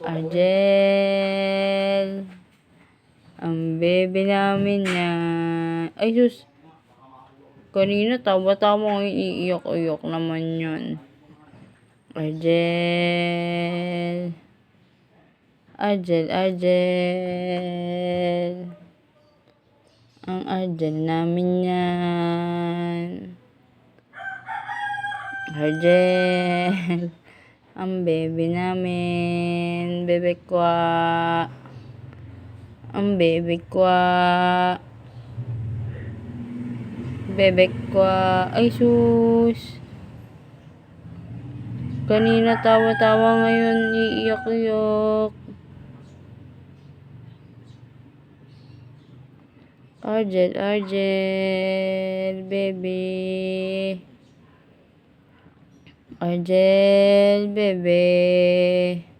Argel. Ang bebe namin yan. Ay, sus. Kanina, tawa-tawa ngayon, iiyak-iyak naman yun. Argel. Argel, Argel. Ang Argel namin yan. Argel. Ang bebe namin. Bebe kwa. Ang bebe kwa. Bebe kwa. Ay, sus. Kanina tawa-tawa ngayon iiyak-iyak. Argel, Argel, baby. Argel, bebe.